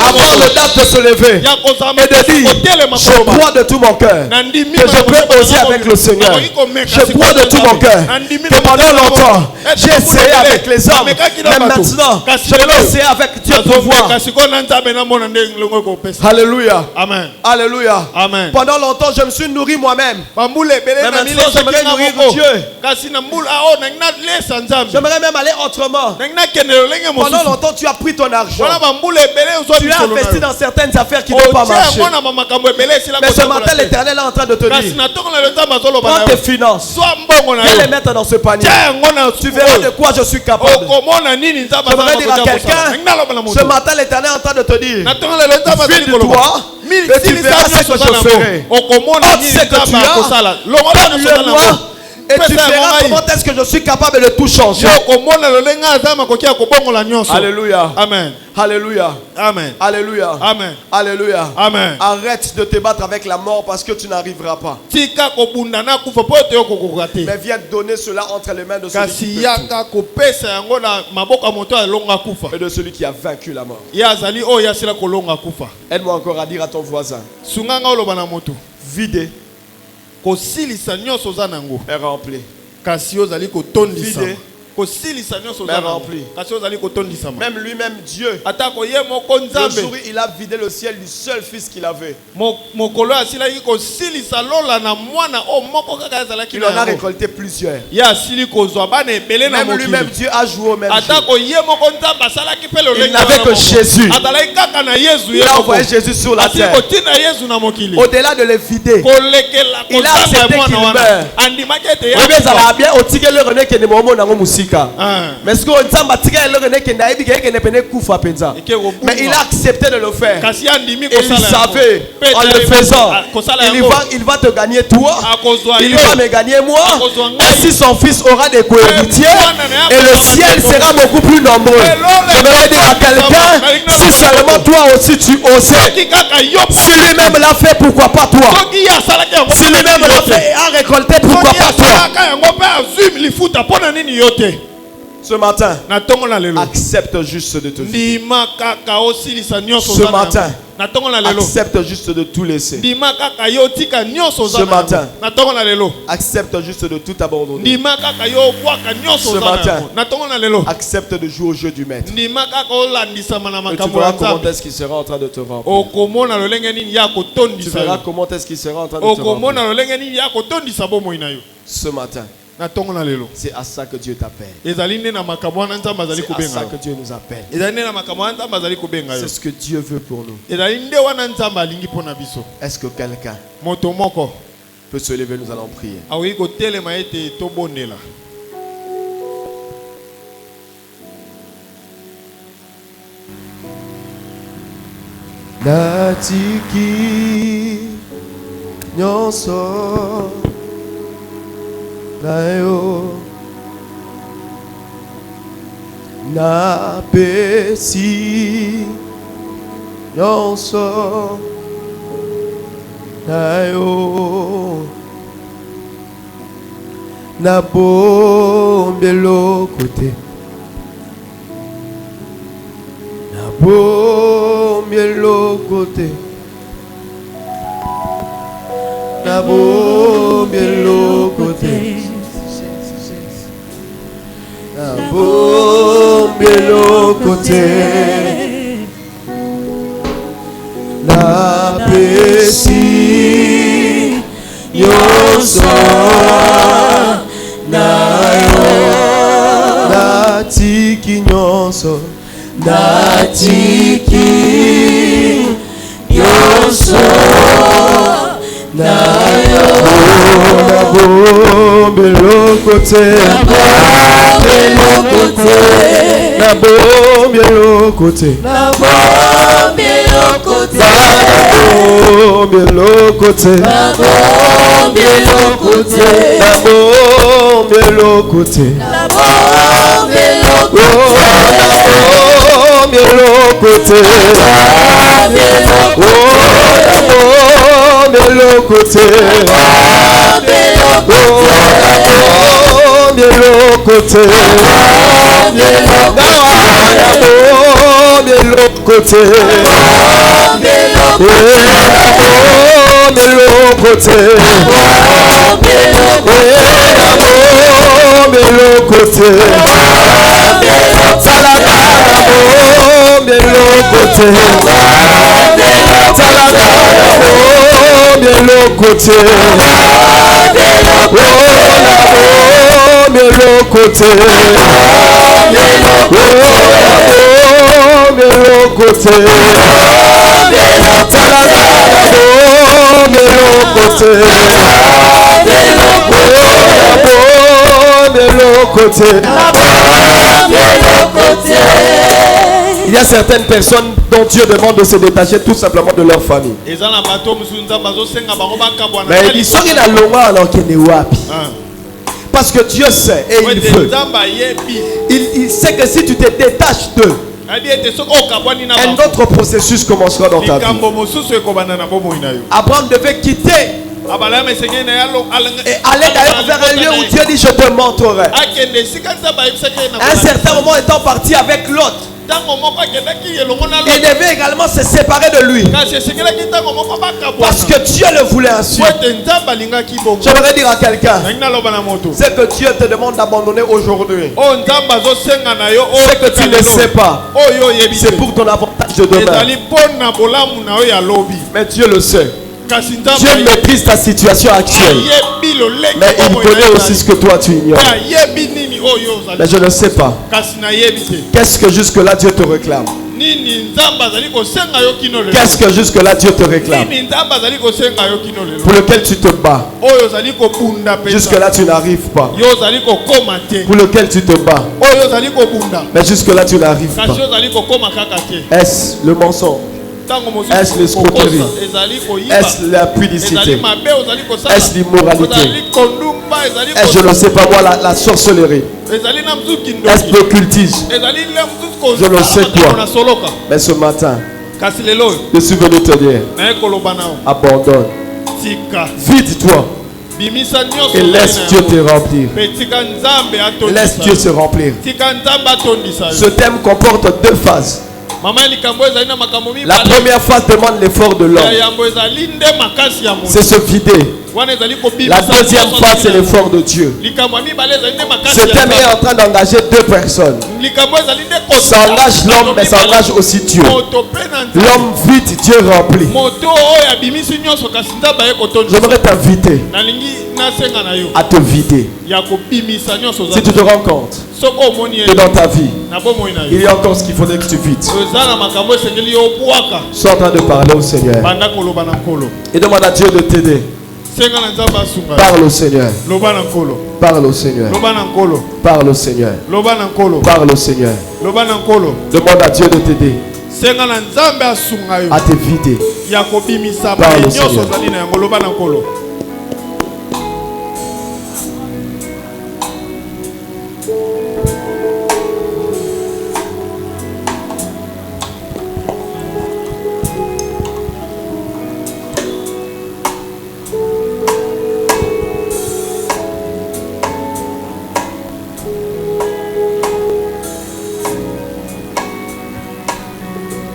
D: avoir l'audace de se lever et de dire, je crois de tout mon cœur que je peux oser avec le Seigneur. Je crois de tout mon cœur que pendant longtemps j'ai essayé avec les hommes, mais maintenant je vais essayer avec Dieu pour voir. Alléluia.
B: Amen.
D: Alléluia.
B: Amen.
D: Pendant longtemps je me suis nourri moi-même. Mais maintenant j'aimerais nourrir Dieu. J'aimerais même aller autrement. Pendant longtemps, tu as pris ton argent. Tu as investi dans certaines affaires qui n'ont pas marché. Mais ce matin, l'Éternel est en train de te dire, prends tes finances, viens les mettre dans ce panier. Tu verras de quoi je suis capable. J'aimerais dire à quelqu'un, ce matin, l'Éternel est en train de te dire, vide-toi, et tu verras ce que je ferai. Ôte ce que tu as, donne-le-moi, et tu verras comment est-ce que je suis capable de tout changer. Alléluia.
C: Amen.
D: Alléluia.
C: Amen.
D: Alléluia.
C: Amen.
D: Alléluia.
C: Amen.
D: Arrête de te battre avec la mort parce que tu n'arriveras pas. Mais viens donner cela entre les mains de celui qui peut tout. Et de celui qui a vaincu la mort. Aide-moi encore à dire à ton voisin, videz et rempli. Videz. Même lui-même Dieu, le jour où il a vidé le ciel du seul fils qu'il avait, il en a récolté plusieurs. Même lui-même Dieu a joué au même jeu. Il n'avait que Jésus. Il a envoyé Jésus sur la terre. Au-delà de les vider, il a accepté qu'il meure. Mais il a accepté de le faire. Et il savait, en le faisant, il va te gagner toi, il va me gagner moi. Ainsi son fils aura des cohéritiers et le ciel sera beaucoup plus nombreux. Je voudrais dire à quelqu'un, si seulement toi aussi tu osais, si lui-même l'a fait, pourquoi pas toi? Si lui-même l'a fait et a récolté, pourquoi pas toi? Ce matin, accepte juste de te vivre. Ce matin, accepte juste de tout laisser. Ce matin, accepte juste de tout abandonner. Ce matin, accepte de jouer au jeu du maître. Et tu verras comment est-ce qu'il sera en train de te remplir. Tu verras comment est-ce qu'il sera en train de te remplir. Ce matin, c'est à ça que Dieu t'appelle. C'est à ça que Dieu nous appelle. C'est ce que Dieu veut pour nous. Est-ce que quelqu'un peut se lever? Nous allons prier. Natiki nyonso nayo na pesi nyonso nayo na bombelo kote na bombelo kote na bombelo kote na bombelo kote na pesi yoso na yo na tiki nyonso na tiki yoso na yo na bombelo kote na bombelo kote na bombelo kote na bombelo kote na bombelo kote na bombelo kote na bombelo kote
B: Il y a certaines personnes dont Dieu demande de se détacher tout simplement de leur famille. Mais il dit parce que Dieu sait et il veut. Il sait que si tu te détaches d'eux, un autre processus commencera dans ta vie. Abraham devait quitter et aller d'ailleurs vers un lieu où Dieu dit je te montrerai. À un certain moment étant parti avec Lot, il devait également se séparer de lui parce que Dieu le voulait ainsi. J'aimerais dire à quelqu'un, c'est que Dieu te demande d'abandonner aujourd'hui. C'est que tu ne sais pas, c'est pour ton avantage de demain, mais Dieu le sait. Dieu maîtrise ta situation actuelle, mais il connaît aussi ce que toi tu ignores. Mais je ne sais pas. Qu'est-ce que jusque-là Dieu te réclame? Qu'est-ce que jusque-là Dieu te réclame? Pour lequel tu te bats. Jusque-là tu n'arrives pas. Pour lequel tu te bats. Mais jusque-là tu n'arrives pas. Est-ce le mensonge? Est-ce l'escroquerie? Est-ce la pudicité? Est-ce l'immoralité? Est-ce, je ne sais pas moi, la sorcellerie? Est-ce l'occultisme? Je ne sais quoi. Mais ce matin, je suis venu te dire, abandonne, vide-toi et laisse Dieu te remplir. Laisse Dieu se remplir. Ce thème comporte deux phases. La première phase demande l'effort de l'homme, c'est se vider. La deuxième phase, c'est l'effort de Dieu. Ce thème est en train d'engager deux personnes. Ça engage l'homme, mais ça engage aussi Dieu. L'homme vide, Dieu remplit. J'aimerais t'inviter à te vider. Si tu te rends compte que dans ta vie, il y a encore ce qu'il faudrait que tu vides, sois en train de parler au Seigneur et demande à Dieu de t'aider. Parle au Seigneur. Parle au Seigneur. Parle au Seigneur. Parle au Seigneur. Demande à Dieu de t'aider à te vider. Parle au Seigneur.